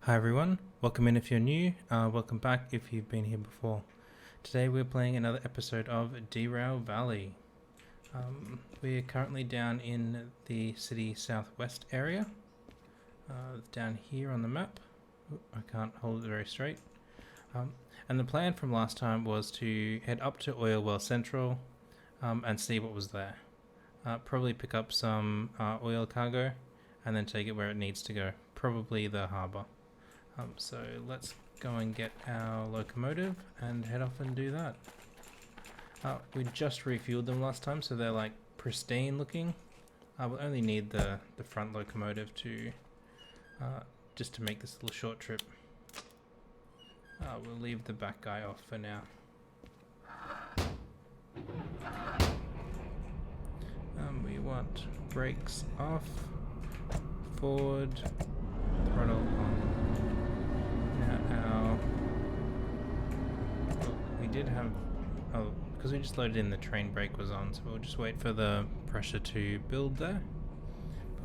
Hi everyone, welcome in if you're new, welcome back if you've been here before. Today we're playing another episode of Derail Valley. We're currently down in the city southwest area, down here on the map. I can't hold it very straight. And the plan from last time was to head up to Oil Well Central and see what was there. Probably pick up some oil cargo and then take it where it needs to go, probably the harbour. So let's go and get our locomotive and head off and do that. We just refueled them last time, so they're like pristine looking. We'll only need the front locomotive to just to make this little short trip. We'll leave the back guy off for now. We want brakes off, forward, throttle on. We did have, because we just loaded in, the train brake was on, so we'll just wait for the pressure to build there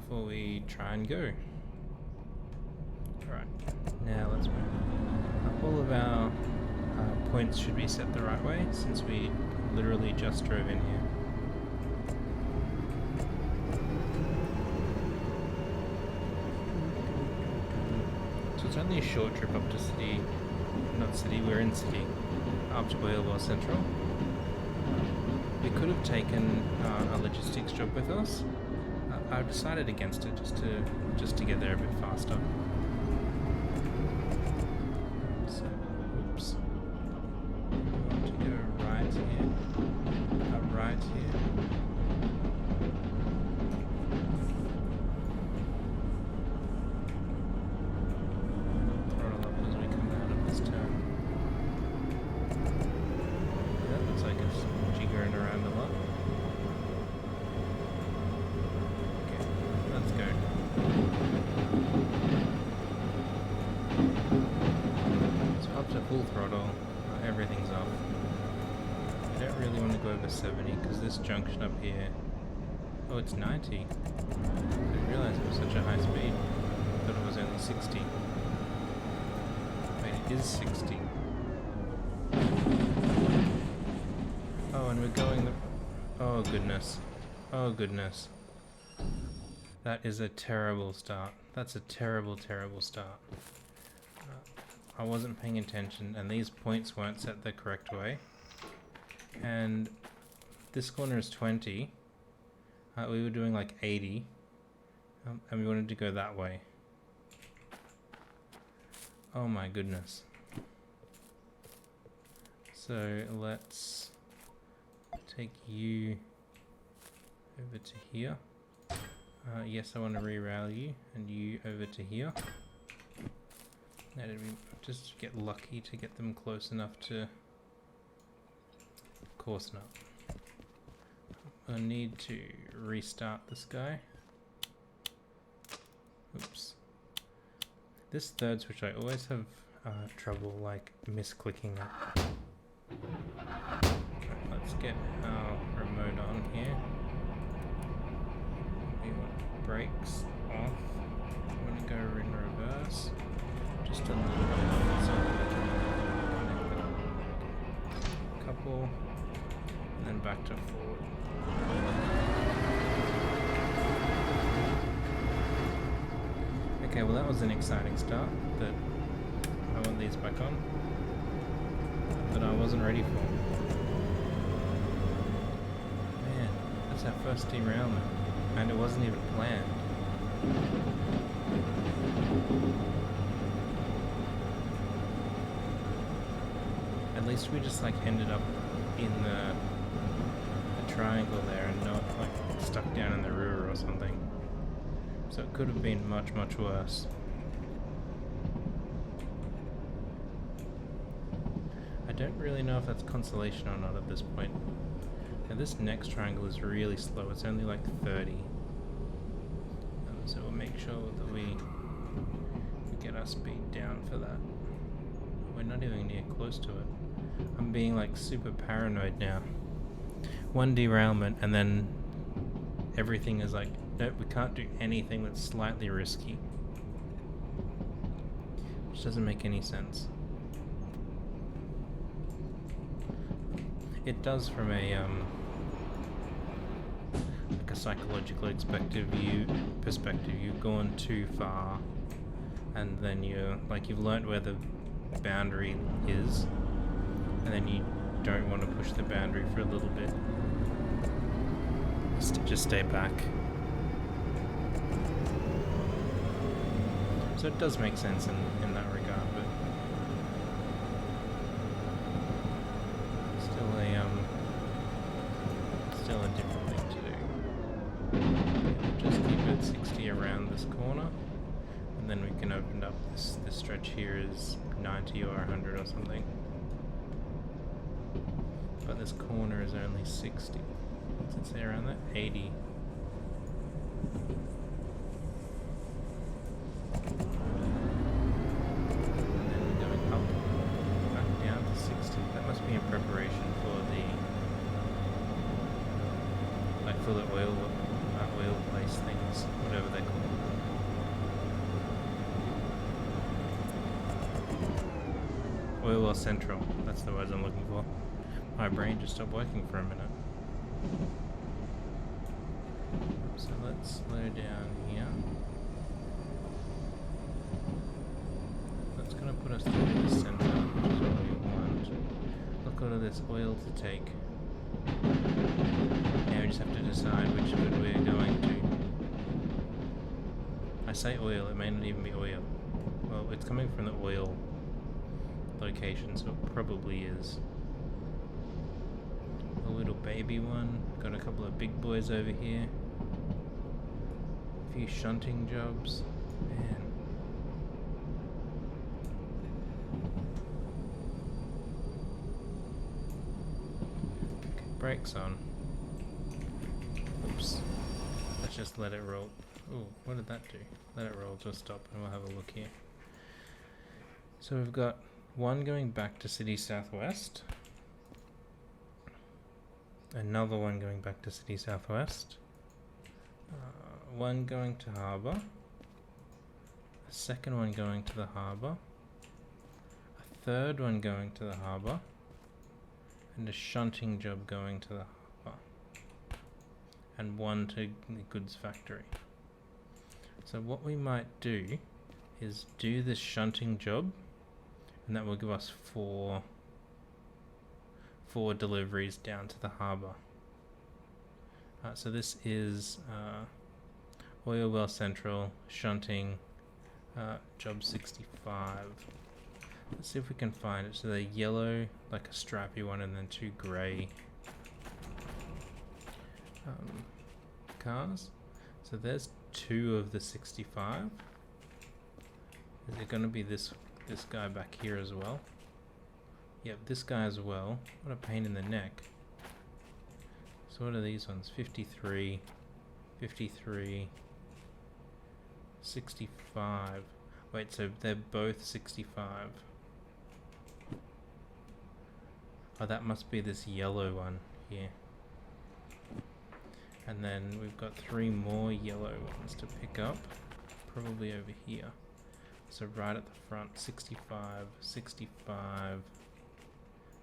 before we try and go. Alright, now let's move. All of our points should be set the right way since we literally just drove in here. So it's only a short trip up to city, not city, we're in city, up to Oil Well Central. We could have taken a logistics job with us. I've decided against it just to get there a bit faster. So, oops. We want to go right here, right here. Full throttle, everything's off. I don't really want to go over 70 because this junction up here, oh, it's 90. I didn't realize it was such a high speed. I thought it was only 60. Wait, it is 60. Oh, and we're going the, oh goodness, oh goodness. That is a terrible start. That's a terrible start. I wasn't paying attention and these points weren't set the correct way. And this corner is 20. We were doing like 80. And we wanted to go that way. Oh my goodness. So let's take you over to here. Yes, I want to reroute you and you over to here. Now did we just get lucky to get them close enough to... Of course not. I need to restart this guy. Oops. This third switch I always have trouble like misclicking it. Let's get our remote on here. We want brakes off. I'm going to go in reverse. Just a little bit so that we can connect them. Couple, and then back to forward. Okay, well that was an exciting start, but I want these back on. But I wasn't ready for. Man, that's our first derailment, and it wasn't even planned. At least we just like ended up in the triangle there and not like stuck down in the river or something. So it could have been much worse. I don't really know if that's consolation or not at this point. Now this next triangle is really slow, it's only like 30. So we'll make sure that we get our speed down for that. We're not even near close to it. I'm being like super paranoid now. One derailment and then everything is like, nope, we can't do anything that's slightly risky. Which doesn't make any sense. It does from a like a psychological perspective. You've gone too far, and then you've learnt where the boundary is, and then you don't want to push the boundary for a little bit. Just stay back. So it does make sense in that regard, but still a different thing to do. Just keep it 60 around this corner, and then we can open up this stretch here is 90 or 100 or something. But this corner is only 60. What's it say around that? 80. And then we're going up, back down to 60. That must be in preparation for the oil place things, whatever they're called. Oil well central, that's the words I'm looking for. My brain just stopped working for a minute. So let's slow down here. That's going to put us through the center, which is what we want. Look at all this oil to take. Now we just have to decide which of it we're going to. I say oil, it may not even be oil. Well, it's coming from the oil location, so it probably is. A little baby one. Got a couple of big boys over here. A few shunting jobs. Man. Okay, brakes on. Oops. Let's just let it roll. Ooh, what did that do? Let it roll to a stop and we'll have a look here. So we've got one going back to City Southwest. Another one going back to City Southwest. One going to Harbour. A second one going to the Harbour. A third one going to the Harbour. And a shunting job going to the Harbour. And one to the goods factory. So what we might do is do this shunting job, and that will give us four deliveries down to the harbour. So this is Oil Well Central, shunting, job 65. Let's see if we can find it. So they're yellow, like a strappy one, and then two grey cars. So there's two of the 65. Is it going to be this guy back here as well? Yep, this guy as well. What a pain in the neck. So what are these ones? 53, 53, 65. Wait, so they're both 65. Oh, that must be this yellow one here. And then we've got three more yellow ones to pick up. Probably over here. So right at the front, 65, 65,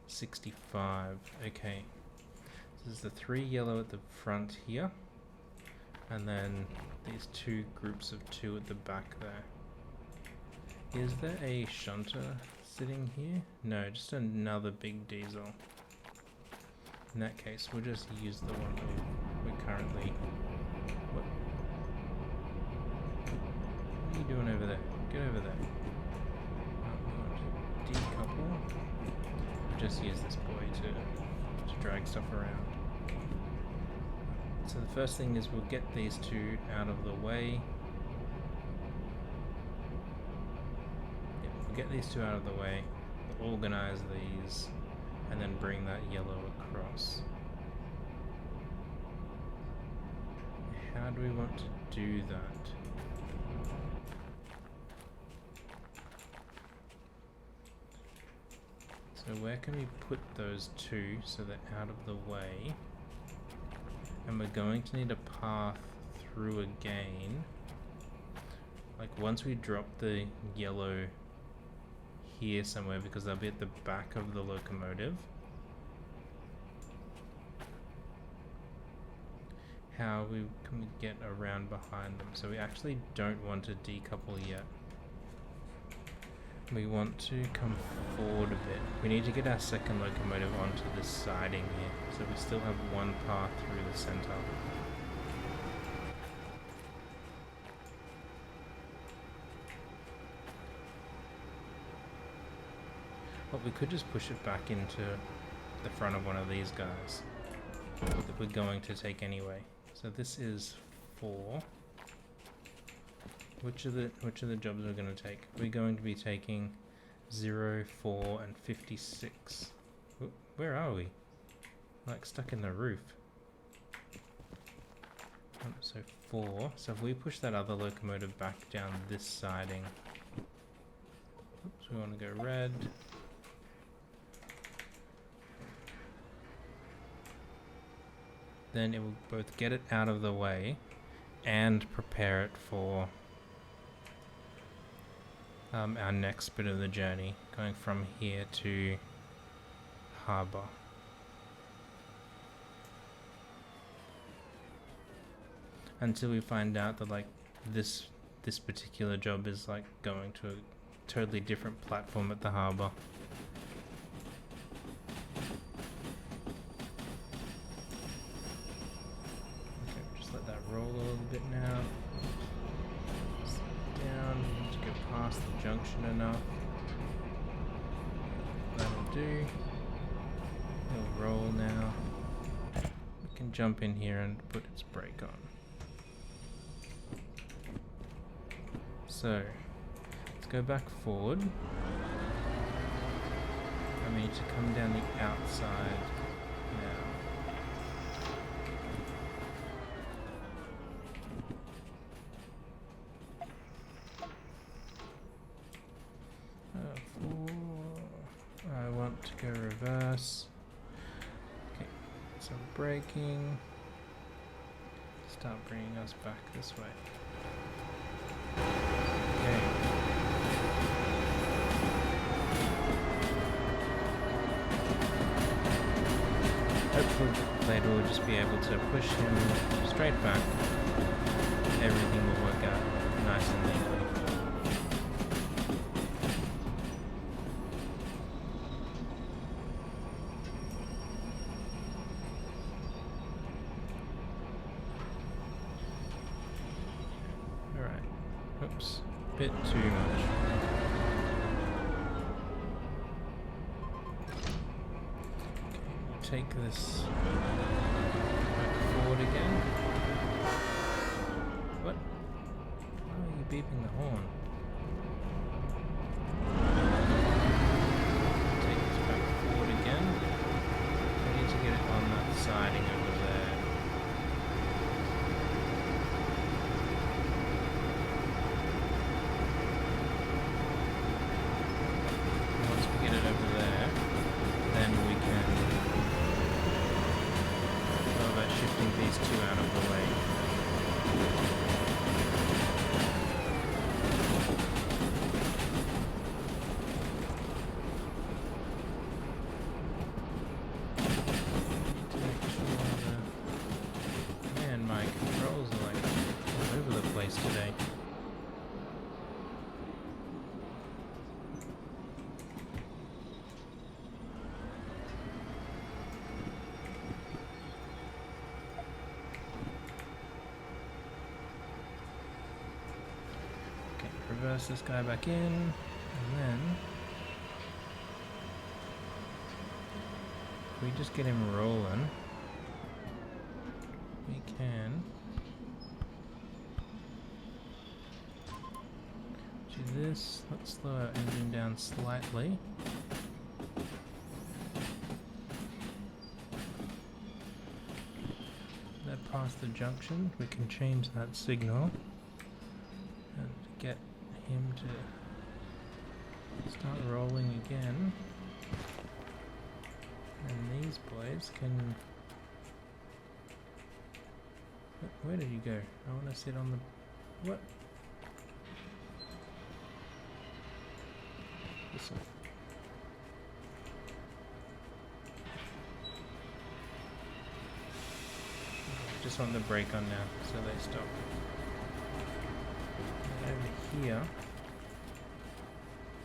65. Okay. This is the three yellow at the front here. And then these two groups of two at the back there. Is there a shunter sitting here? No, just another big diesel. In that case, we'll just use the one that we're currently... What are you doing over there? Get over there. Decouple. Just use this boy to drag stuff around. So the first thing is we'll get these two out of the way. Yeah, we'll get these two out of the way, we'll organize these, and then bring that yellow across. How do we want to do that? So where can we put those two so they're out of the way? And we're going to need a path through again. Like once we drop the yellow here somewhere because they'll be at the back of the locomotive. How can we get around behind them? So we actually don't want to decouple yet. We want to come forward a bit. We need to get our second locomotive onto this siding here, so we still have one path through the center. But we could just push it back into the front of one of these guys that we're going to take anyway. So this is 4. Which are the jobs we're going to take? We're going to be taking 0, 4, and 56. Where are we? Like stuck in the roof. So 4. So if we push that other locomotive back down this siding. Oops, we want to go red. Then it will both get it out of the way and prepare it for our next bit of the journey, going from here to harbour. Until we find out that like this particular job is like going to a totally different platform at the harbour. Okay, just let that roll a little bit now. Down, to go past the junction enough. That'll do. It'll roll now. We can jump in here and put its brake on. So, let's go back forward. I need to come down the outside now. 4. I want to go reverse. Okay, so braking. Start bringing us back this way. Okay. Hopefully later we'll just be able to push him straight back. Everything will work out nice and neatly. Alright. Oops. Bit too much. Take this back forward again. What? Why are you beeping the horn? Take this back forward again. I need to get it on that siding over there. Once we get it over there, then we can shifting these two out of the way. Man, my controls are like all over the place today. Reverse this guy back in, and then if we just get him rolling, we can do this. Let's slow our engine down slightly. That past the junction, we can change that signal and get him to start rolling again, and these boys can... Where did you go? I want to sit on the... What? The Awesome. Just want the brake on now, so they stop. And over here,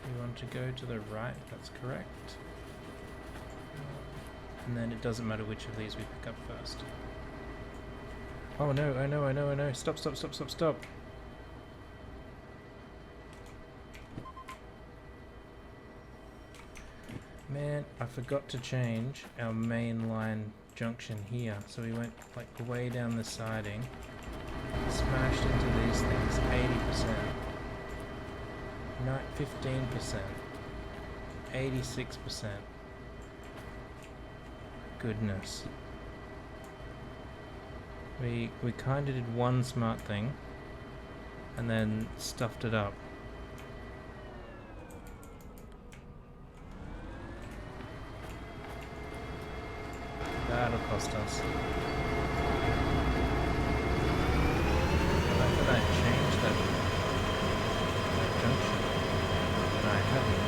we want to go to the right, that's correct. And then it doesn't matter which of these we pick up first. Oh no, I know. Stop. Man, I forgot to change our main line junction here. So we went like way down the siding, smashed into these things, 80%, 15%, 86%. Goodness. We kind of did one smart thing and then stuffed it up. That'll cost us. The fact that I changed that junction, and I hadn't.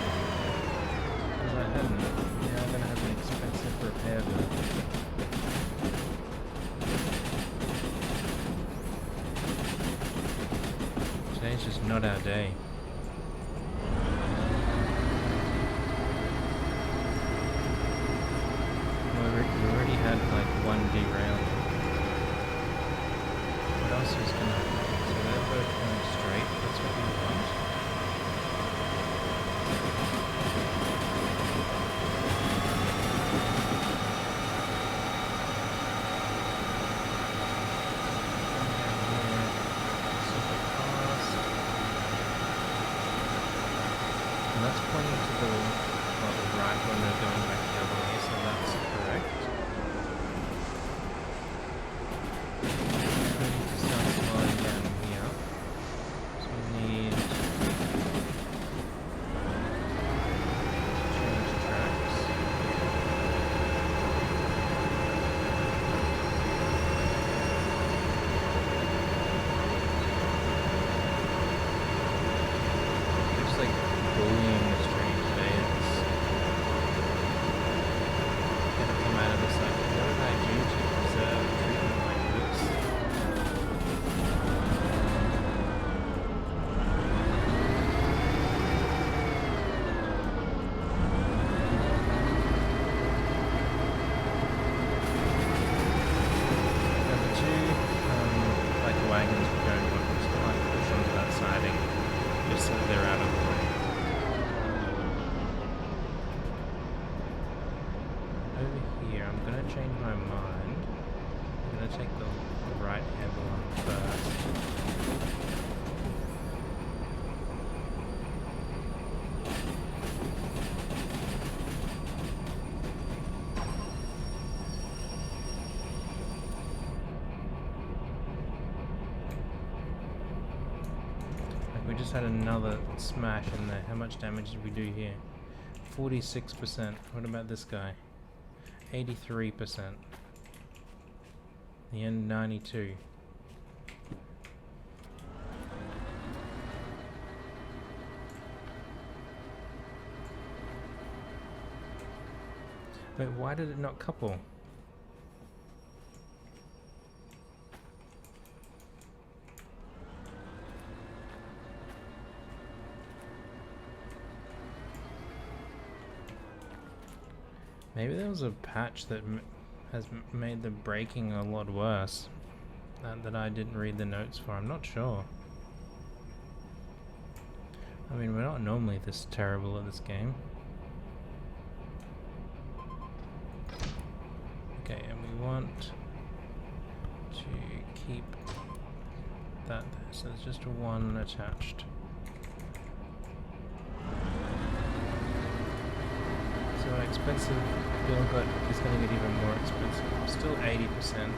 Yeah, I'm gonna have an expensive repair bill. Today's just not our day. We already had like one derailment. What else is gonna happen? So they're both going straight, that's what we want. And that's pointing to the right when they're going back the other way, so that's correct. We need to start slowing down here. So we need to change tracks. Just like bullying this train today. It's gonna come out of this like, what did I do to deserve treatment like this? Now the two like wagons we're going to just like push onto that siding just so they're out of the way. Over here, I'm going to change my mind. I'm going to take the right hand one first. Like we just had another smash in there. How much damage did we do here? 46%. What about this guy? 83%. The end 92. Wait, why did it not couple? Maybe there was a patch that has made the braking a lot worse that I didn't read the notes for. I'm not sure. I mean, we're not normally this terrible at this game. Okay, and we want to keep that there, so there's just one attached. So an expensive bill got is going to get even more expensive. Still 80%.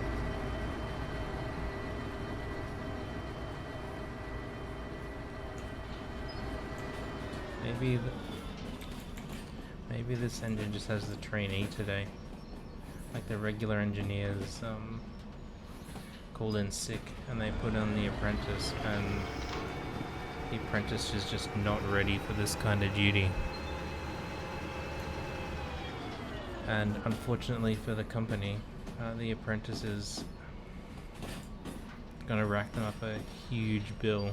Maybe this engine just has the trainee today. Like the regular engineers called in sick and they put on the apprentice, and the apprentice is just not ready for this kind of duty. And unfortunately for the company, the apprentice is going to rack them up a huge bill.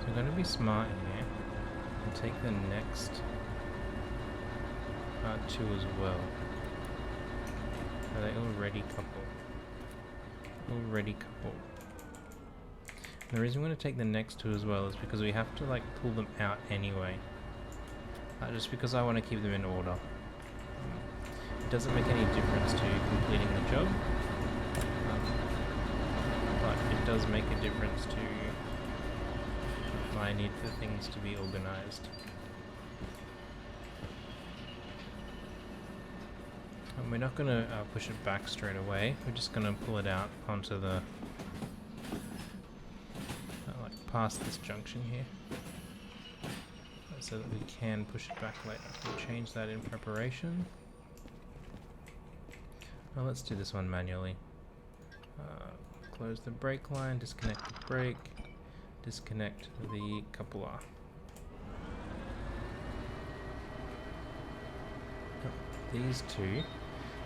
So I'm going to be smart here and take the next two as well. Are they already coupled? Already coupled. The reason we're going to take the next two as well is because we have to like pull them out anyway. Just because I want to keep them in order. It doesn't make any difference to completing the job, but it does make a difference to my need for things to be organized. And we're not going to push it back straight away. We're just going to pull it out onto the past this junction here, so that we can push it back later. We'll change that in preparation. Well, let's do this one manually. Close the brake line, disconnect the brake, disconnect the coupler. These two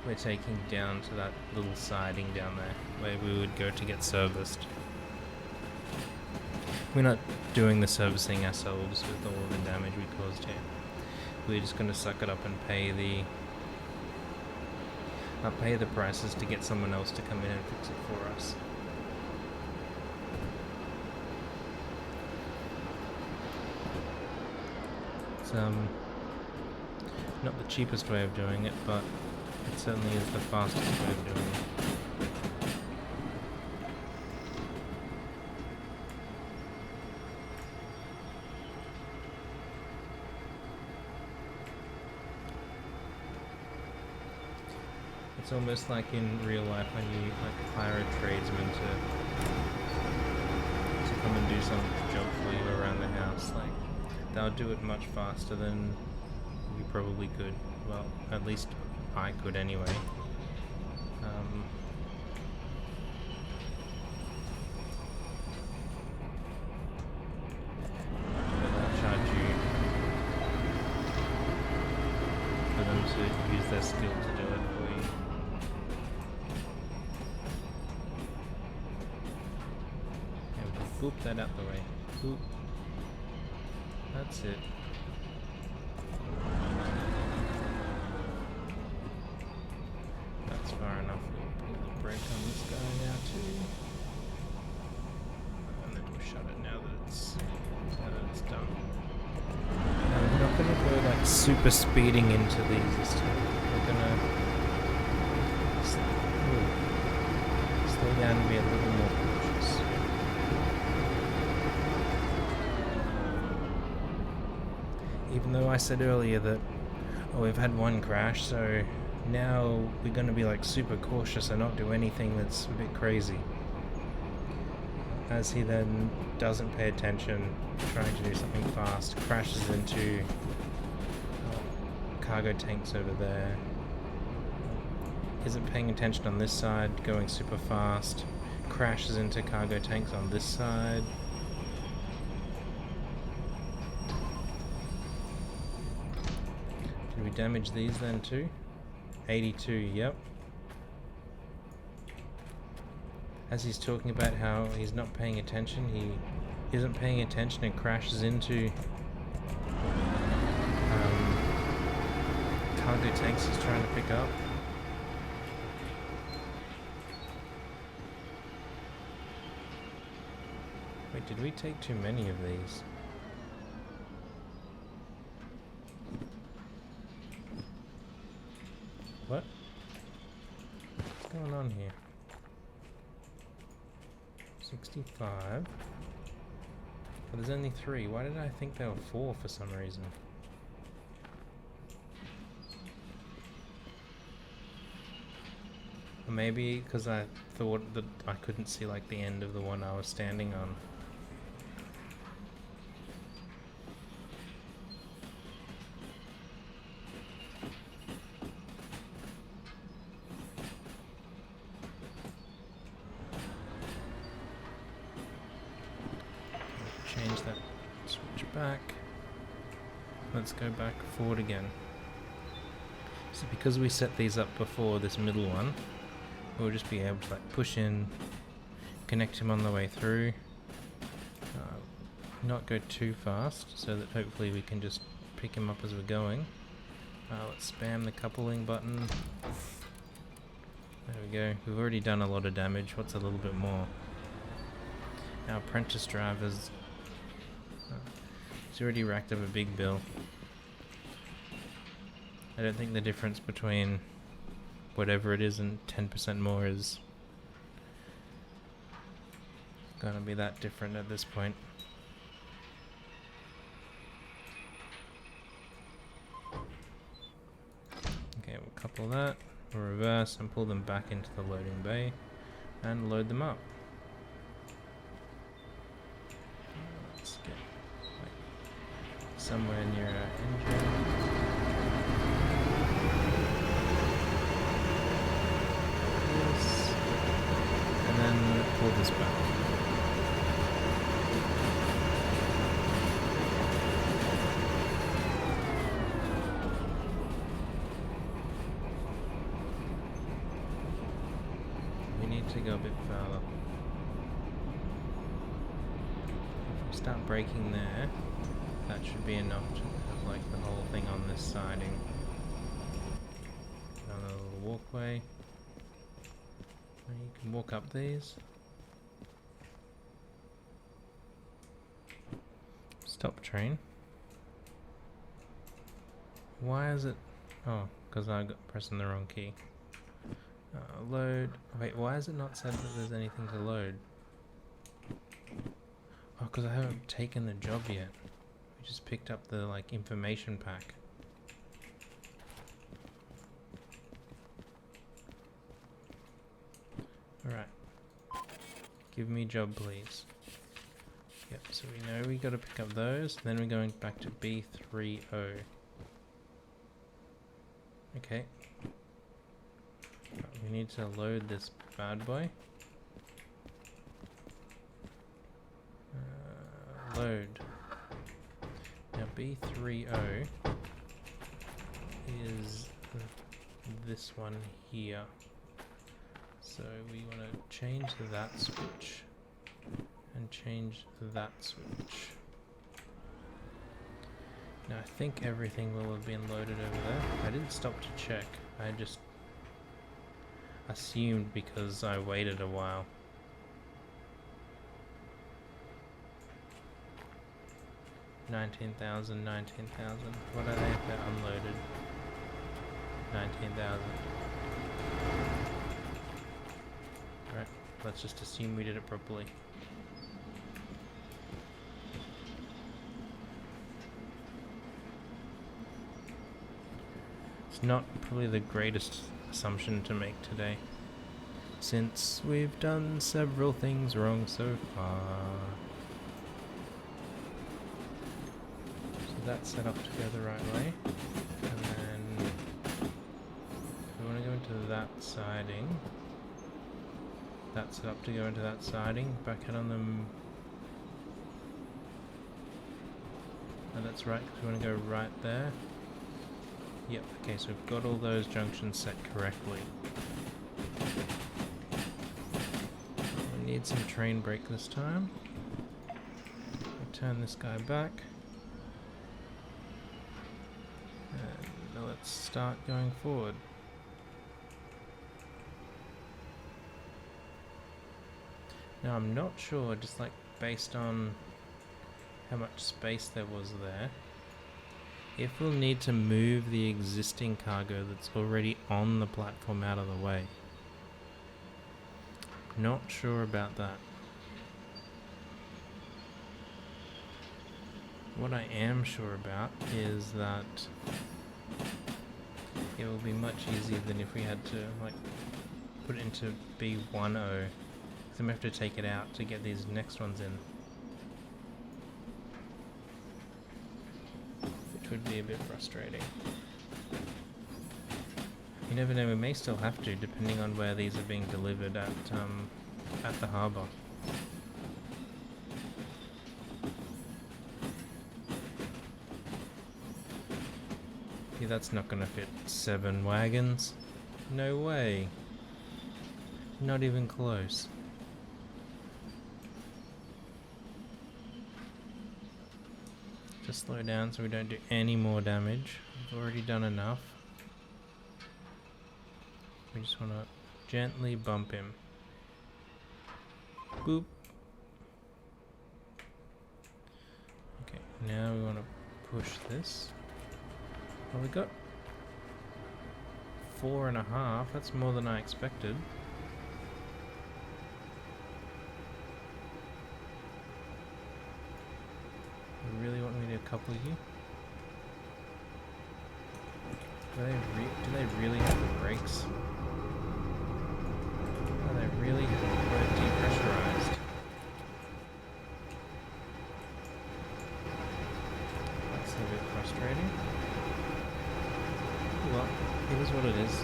we're taking down to that little siding down there where we would go to get serviced. We're not doing the servicing ourselves with all the damage we caused here. We're just going to suck it up and pay the prices to get someone else to come in and fix it for us. It's not the cheapest way of doing it, but it certainly is the fastest way of doing it. It's almost like in real life when you like hire a tradesman to come and do some job for you around the house. Like they'll do it much faster than you probably could. Well, at least I could anyway. They'll charge you for them to use their skill to do it for you. Boop that out the way. Boop. That's it. That's far enough. We'll pull the brake on this guy now too. And then we'll shut it now that it's done. Now we're not going to go like super speeding into these this time. We're going to slow down and be a little more cautious. Even though I said earlier that we've had one crash, so now we're going to be like super cautious and not do anything that's a bit crazy. As he then doesn't pay attention, trying to do something fast, crashes into cargo tanks over there, isn't paying attention on this side, going super fast, crashes into cargo tanks on this side. Did we damage these then too? 82, yep. As he's talking about how he's not paying attention, he isn't paying attention and crashes into cargo tanks he's trying to pick up. Wait, did we take too many of these? What? What's going on here? 65. But there's only 3. Why did I think there were 4 for some reason? Or maybe because I thought that I couldn't see like the end of the one I was standing on. back. Let's go back forward again. So because we set these up before this middle one, we'll just be able to like push in, connect him on the way through, not go too fast so that hopefully we can just pick him up as we're going. Let's spam the coupling button. There we go. We've already done a lot of damage. What's a little bit more? Our apprentice driver's he's already racked up a big bill. I don't think the difference between whatever it is and 10% more is gonna be that different at this point. Okay, we'll couple that, we'll reverse and pull them back into the loading bay and load them up. Let's get like somewhere near our engine. This, and then pull this back. We need to go a bit further. If we start braking there, that should be enough to have like the whole thing on this siding. Down a little walkway. You can walk up these. Stop train. Why is it? Oh, because I got pressing the wrong key. Load. Wait, why is it not said that there's anything to load? Oh, because I haven't taken the job yet. We just picked up the like information pack. Alright. Give me job, please. Yep, so we know we gotta pick up those. Then we're going back to B30. Okay. Right, we need to load this bad boy. Load. Now B30 is this one here. So we want to change that switch and change that switch. Now I think everything will have been loaded over there. I didn't stop to check. I just assumed because I waited a while. $19,000, $19,000. What are they if they're unloaded? 19,000. Alright, let's just assume we did it properly. It's not probably the greatest assumption to make today, since we've done several things wrong so far. So that's set up to go the right way, and then we want to go into that siding. That's set up to go into that siding. Back head on them. And that's right, because we want to go right there. Yep, okay, so we've got all those junctions set correctly. We need some train brake this time. We'll turn this guy back. And now let's start going forward. Now I'm not sure, just like based on how much space there was there, if we'll need to move the existing cargo that's already on the platform out of the way. Not sure about that. What I am sure about is that it will be much easier than if we had to like put it into B10. Then we have to take it out to get these next ones in. Which would be a bit frustrating. You never know, we may still have to, depending on where these are being delivered at the harbour. that's not gonna fit 7 wagons. No way. Not even close. Just slow down so we don't do any more damage. We've already done enough. We just want to gently bump him. Boop. Okay, now we want to push this. Well, we got 4.5. That's more than I expected. You really want me to couple you? Do they really have the brakes? Are they really depressurized? That's a bit frustrating. Well, it is what it is.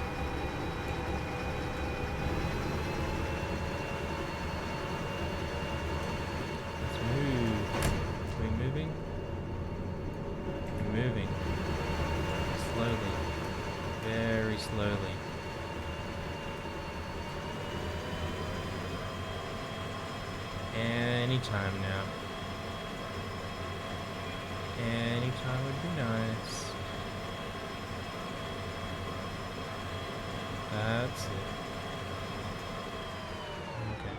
Let's move. Are we moving? We're moving. Slowly. Very slowly. Anytime now. Anytime would be nice. That's it. Okay.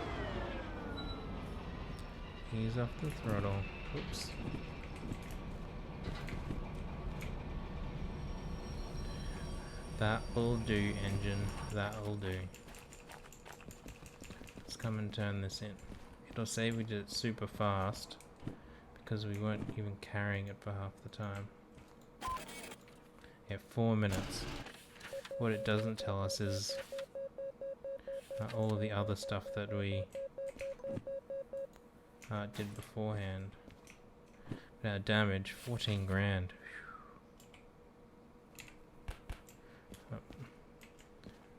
Ease off the throttle. Oops. That will do, engine. That will do. Let's come and turn this in. It'll say we did it super fast because we weren't even carrying it for half the time. Yeah, 4 minutes. What it doesn't tell us is all of the other stuff that we did beforehand. Our damage, 14 grand.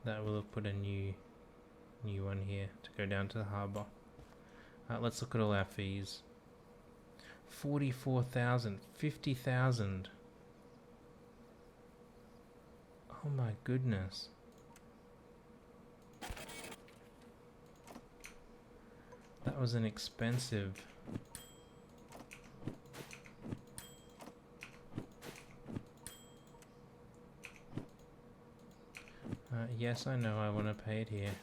That will have put a new one here to go down to the harbour. Let's look at all our fees. 44,000, 50,000. Oh my goodness. That was an expensive. Yes, I know I want to pay it here.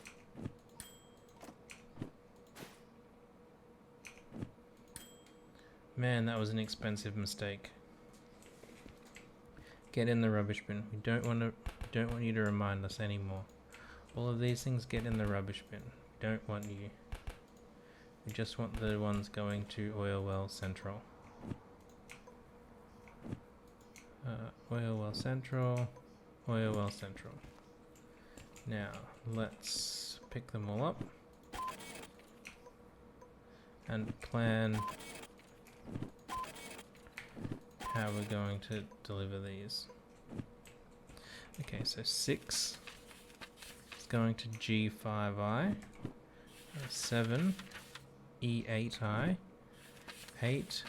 Man, that was an expensive mistake. Get in the rubbish bin. We don't want you to remind us anymore. All of these things get in the rubbish bin. We don't want you. We just want the ones going to Oil Well Central. Oil Well Central. Oil Well Central. Now, let's pick them all up and plan how we're going to deliver these. Okay, so 6 is going to G5I, 7 E8I, 8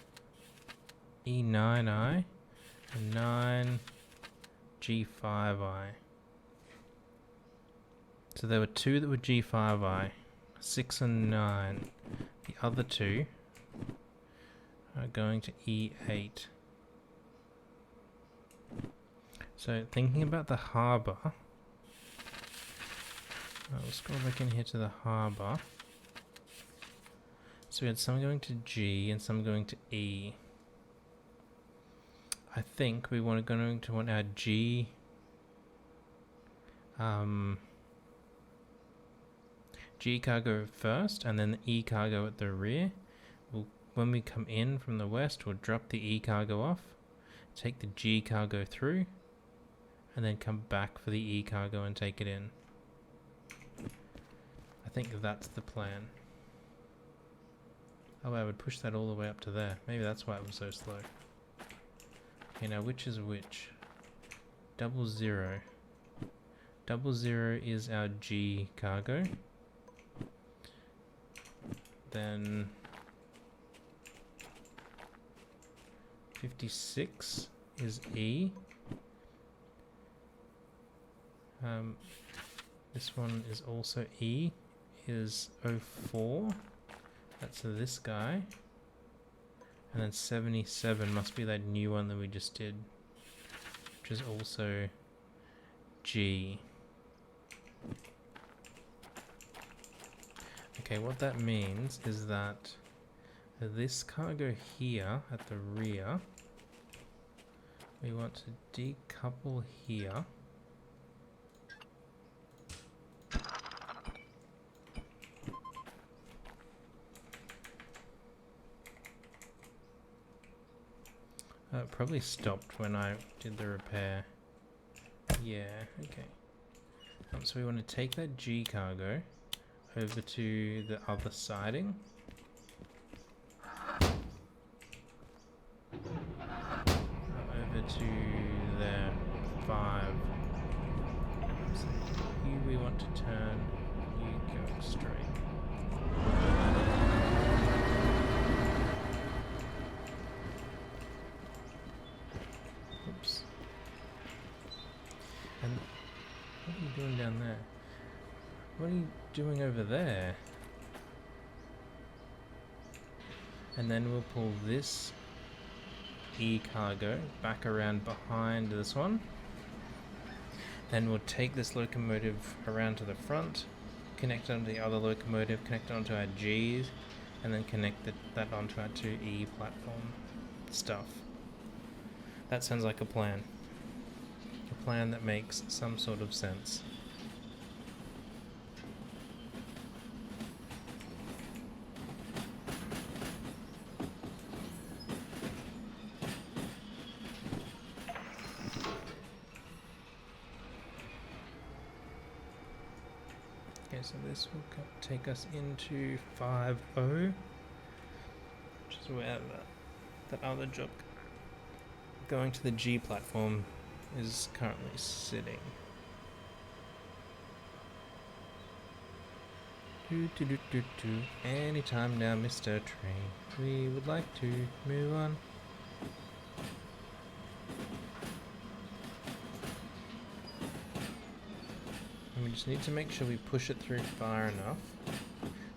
E9I, and 9 G5I. So there were 2 that were G5I, 6 and 9. The other 2 are going to E8. So thinking about the harbour, we'll scroll back in here to the harbour. So we had some going to G and some going to E. I think we going to want our G G cargo first and then the E cargo at the rear. When we come in from the west, we'll drop the E cargo off, take the G cargo through, and then come back for the E cargo and take it in. I think that's the plan. Oh, I would push that all the way up to there. Maybe that's why it was so slow. Okay, now which is which? 00. 00 is our G cargo. Then 56 is E. This one is also E, is 04. That's this guy. And then 77 must be that new one that we just did, which is also G. Okay, what that means is that this cargo here at the rear, we want to decouple here. It probably stopped when I did the repair. Yeah, okay. So we want to take that G cargo over to the other siding. Over to the 5. So you we want to turn, you go straight. Oops. And what are you doing down there? What are you doing over there? And then we'll pull this E cargo back around behind this one. Then we'll take this locomotive around to the front, connect it onto the other locomotive, connect it onto our G's, and then connect that onto our 2E platform stuff. That sounds like a plan. A plan that makes some sort of sense. Okay, so this will take us into 5.0, which is where that other job going to the G platform is currently sitting. Anytime now, Mr. Train. We would like to move on. And we just need to make sure we push it through far enough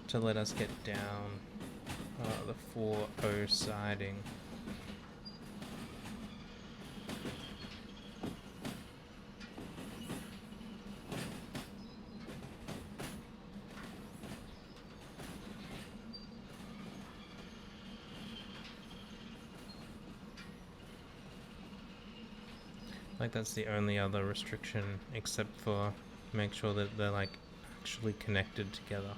to let us get down the 4.0 siding. Like that's the only other restriction, except for make sure that they're like actually connected together.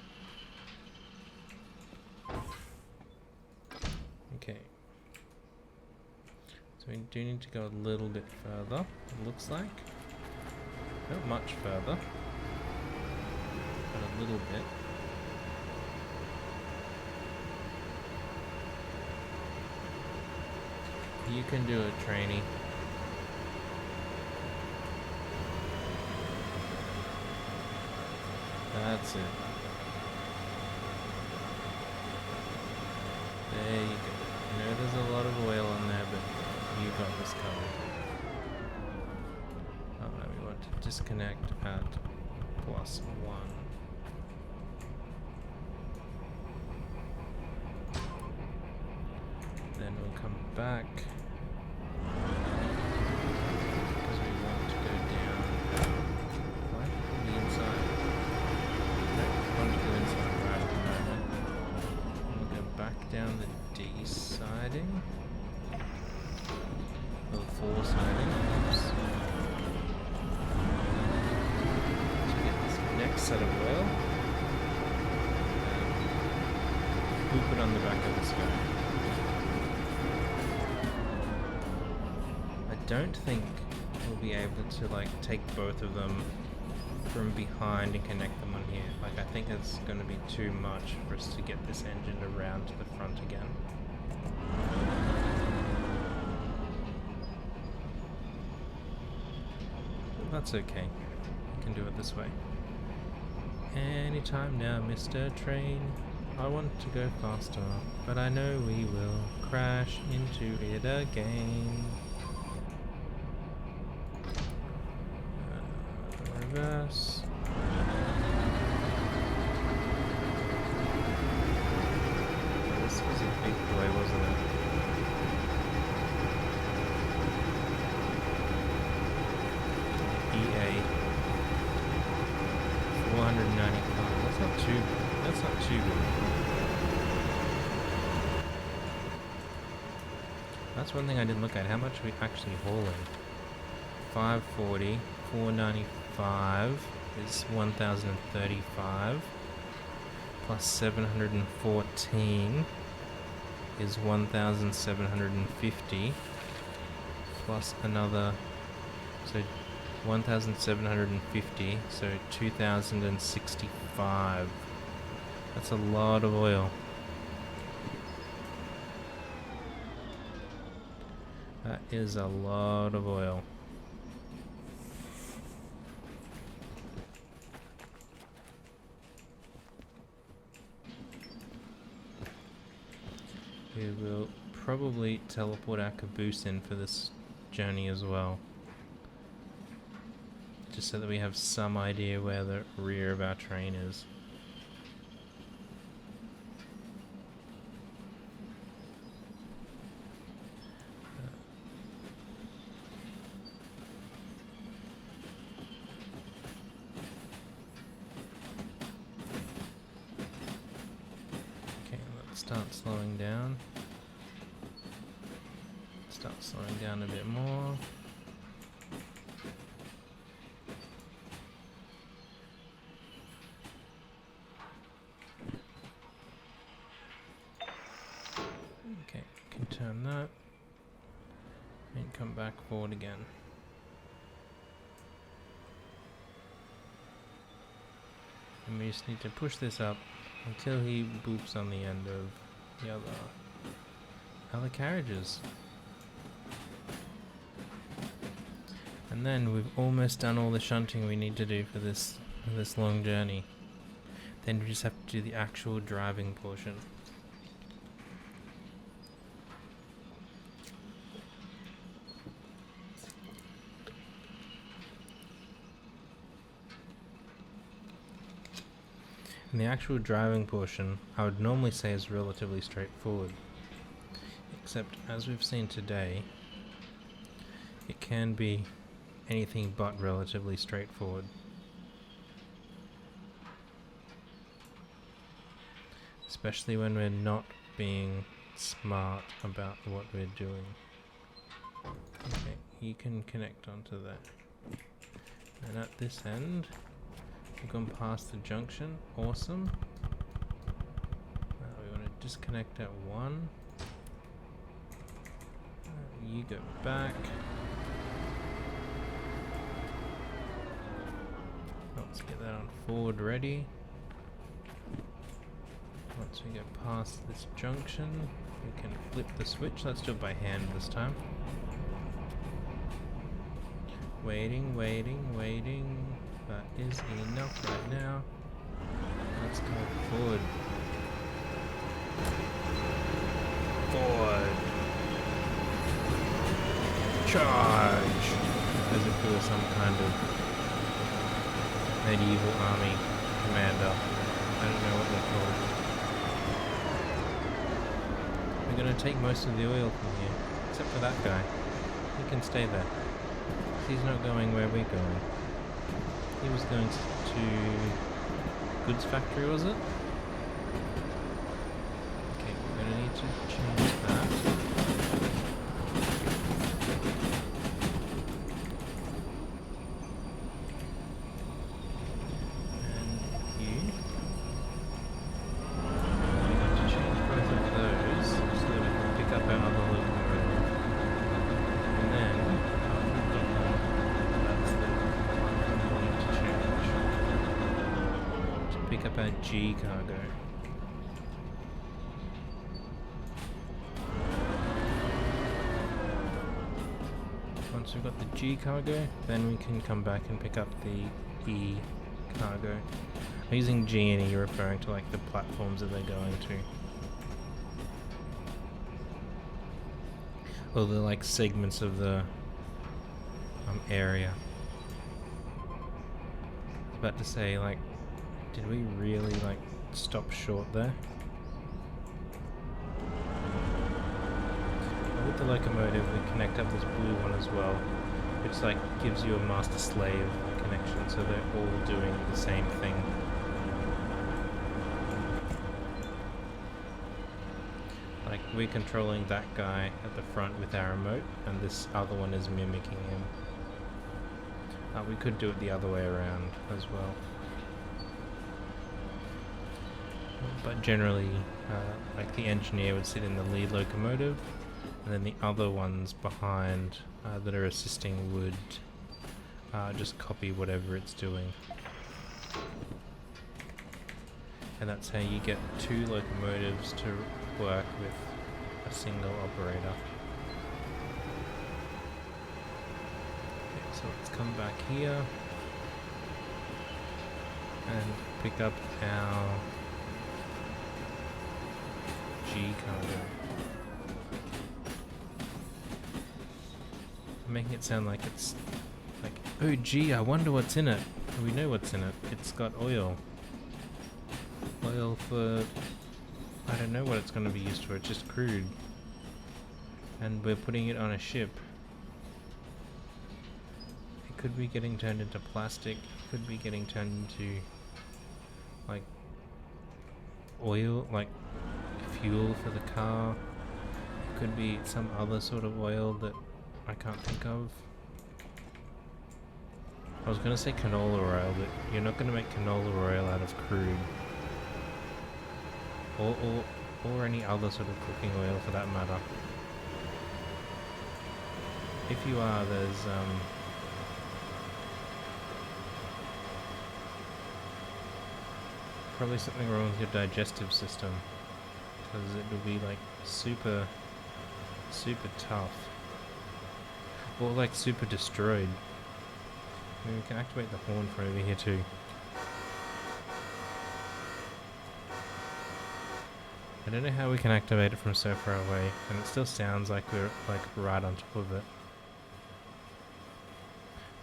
Okay. So we do need to go a little bit further, it looks like. Not much further, but a little bit. You can do it, trainee. That's it. There you go. I know there's a lot of oil on there, but you got this covered. Oh no, we want to disconnect at +1. Then we'll come back. Because we want to go down right from the inside. We'll go back down the D siding, or the 4 siding, to get this next set of oil, and loop it on the back of this guy. I don't think we'll be able to like take both of them from behind and connect them on here. Like I think it's going to be too much for us to get this engine around to the front again. But that's okay. We can do it this way. Anytime now, Mr. Train. I want to go faster, but I know we will crash into it again. reverse. This was a big boy, wasn't it? EA 495. That's not too bad. That's one thing I didn't look at. How much are we actually hauling? 540, 495 is 1035 plus 714 is 1750 plus another, so 1750, so 2065. That's a lot of oil. That is a lot of oil. We will probably teleport our caboose in for this journey as well. Just so that we have some idea where the rear of our train is. Start slowing down. Start slowing down a bit more. Okay, can turn that and come back forward again. And we just need to push this up until he boops on the end of the other carriages. And then we've almost done all the shunting we need to do for this long journey. Then we just have to do the actual driving portion. And the actual driving portion, I would normally say is relatively straightforward. Except, as we've seen today, it can be anything but relatively straightforward. Especially when we're not being smart about what we're doing. Okay, you can connect onto that. And at this end, we've gone past the junction. Awesome. We want to disconnect at 1. You go back. Let's get that on forward ready. Once we get past this junction, we can flip the switch. Let's do it by hand this time. Waiting, waiting, waiting. That is enough right now. Let's go forward. Forward. Charge! As if we were some kind of medieval army commander. I don't know what they're called. We're going to take most of the oil from here. Except for that guy. He can stay there. He's not going where we're going. He was going to goods factory, was it? Okay, we're going to need to change that. And you. We're going to change both of those so that we can pick up our other locomotive. And then that's the pick up our G cargo. Once we've got the G cargo, then we can come back and pick up the E cargo. I'm using G and E referring to like the platforms that they're going to. Or the like segments of the area. about to say, like, did we really, like, stop short there? With the locomotive, we connect up this blue one as well, which, like, gives you a master-slave connection, so they're all doing the same thing. Like, we're controlling that guy at the front with our remote, and this other one is mimicking him. We could do it the other way around as well. But generally, like, the engineer would sit in the lead locomotive, and then the other ones behind that are assisting would just copy whatever it's doing. And that's how you get two locomotives to work with a single operator. Okay, so let's come back here and pick up our G cargo. I'm making it sound like it's like, oh gee, I wonder what's in it. We know what's in it. It's got oil. Oil for... I don't know what it's going to be used for. It's just crude. And we're putting it on a ship. It could be getting turned into plastic. It could be getting turned into, like, oil, like fuel for the car. It could be some other sort of oil that I can't think of. I was going to say canola oil, but you're not going to make canola oil out of crude. Or any other sort of cooking oil for that matter. If you are, there's probably something wrong with your digestive system, because it will be like super tough, or like super destroyed. I mean, we can activate the horn from over here too. I don't know how we can activate it from so far away, and it still sounds like we're like right on top of it.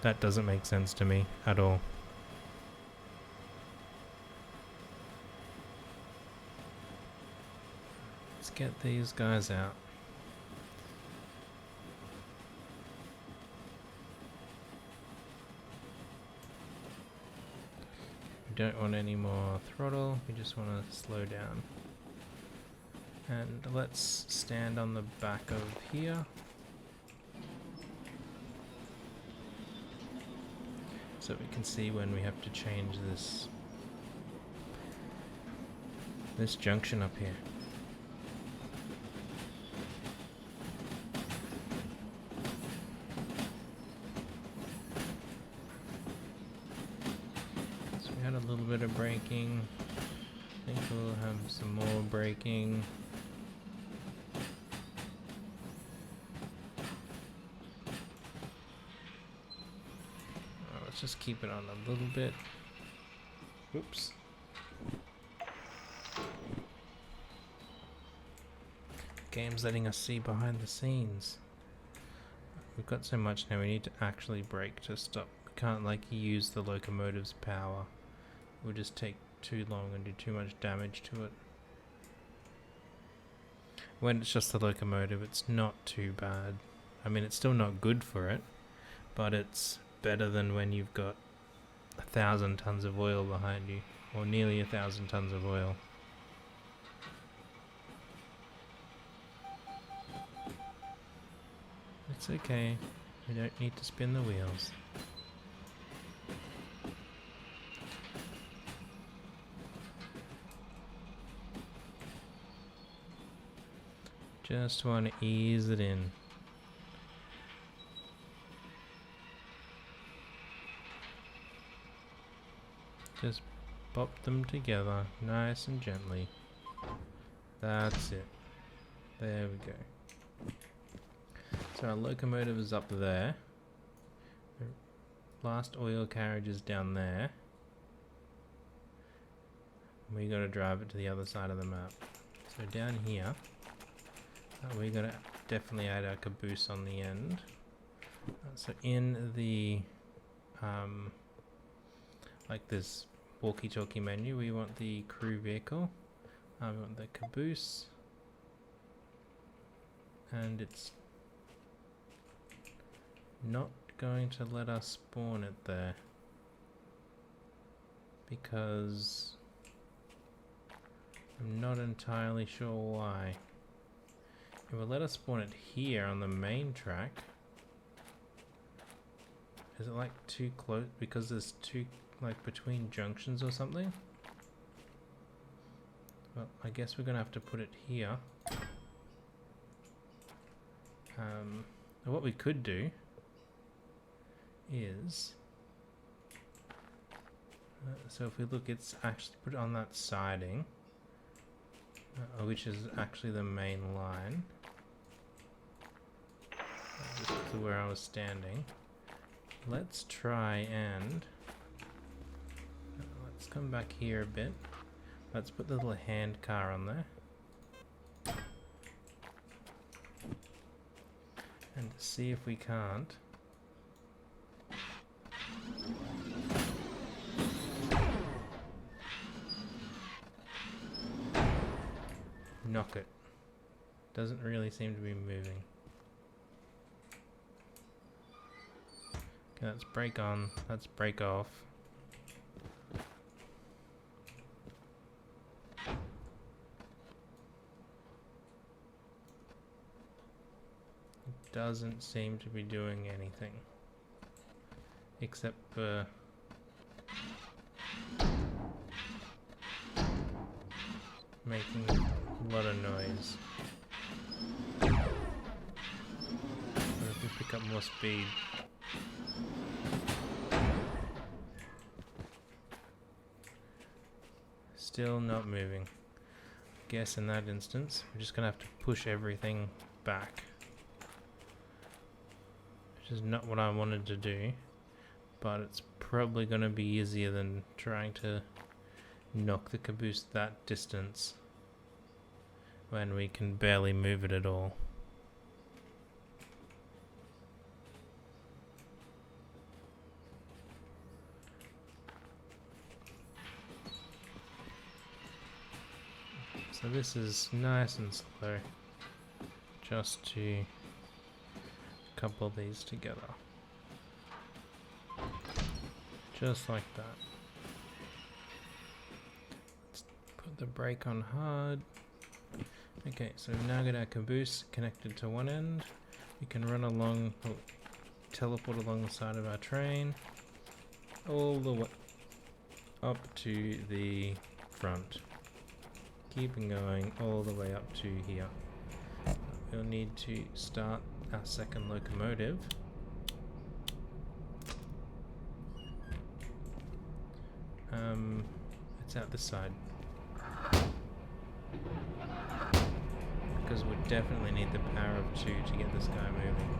That doesn't make sense to me at all. Let's get these guys out. We don't want any more throttle, we just want to slow down. And let's stand on the back of here. So we can see when we have to change this junction up here. So we had a little bit of braking. I think we'll have some more braking. Just keep it on a little bit. Oops. Game's letting us see behind the scenes. We've got so much now, we need to actually brake to stop. We can't like use the locomotive's power. It would just take too long and do too much damage to it. When it's just the locomotive, it's not too bad. I mean, it's still not good for it, but it's better than when you've got 1,000 tons of oil behind you, or nearly 1,000 tons of oil. It's okay, we don't need to spin the wheels. Just want to ease it in. Just pop them together nice and gently. That's it. There we go. So our locomotive is up there. The last oil carriage is down there. We got to drive it to the other side of the map. So down here, we got to definitely add our caboose on the end. So in the like this walkie-talkie menu, we want the crew vehicle. We want the caboose. And it's not going to let us spawn it there because I'm not entirely sure why. It will let us spawn it here on the main track. Is it like too close because there's two like between junctions or something? Well, I guess we're gonna have to put it here. What we could do is so if we look, it's actually put on that siding, which is actually the main line. This is where I was standing. Let's try and let's come back here a bit. Let's put the little hand car on there. And see if we can't knock it. Doesn't really seem to be moving. Okay, let's brake on, let's brake off. Doesn't seem to be doing anything except for making a lot of noise. But if we pick up more speed, still not moving. Guess in that instance we're just gonna have to push everything back. Is not what I wanted to do, but it's probably going to be easier than trying to knock the caboose that distance when we can barely move it at all. So this is nice and slow, just to couple these together, just like that. Let's put the brake on hard. Okay, so we've now got our caboose connected to one end. We can run along, teleport along the side of our train, all the way up to the front, keeping going all the way up to here. We'll need to start our second locomotive. It's out this side because we definitely need the power of 2 to get this guy moving.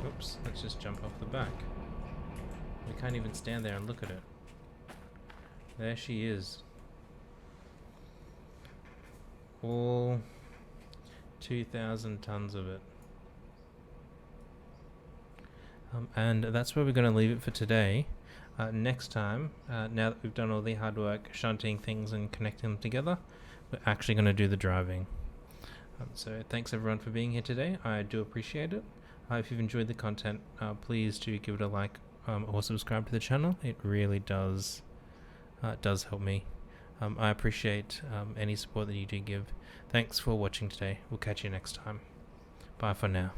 Oops, let's just jump off the back. We can't even stand there and look at it. There she is. All 2,000 tons of it. And that's where we're going to leave it for today. Next time, now that we've done all the hard work shunting things and connecting them together, we're actually going to do the driving. So thanks everyone for being here today. I do appreciate it. If you've enjoyed the content, please do give it a like or subscribe to the channel. It really does help me. I appreciate any support that you do give. Thanks for watching today. We'll catch you next time. Bye for now.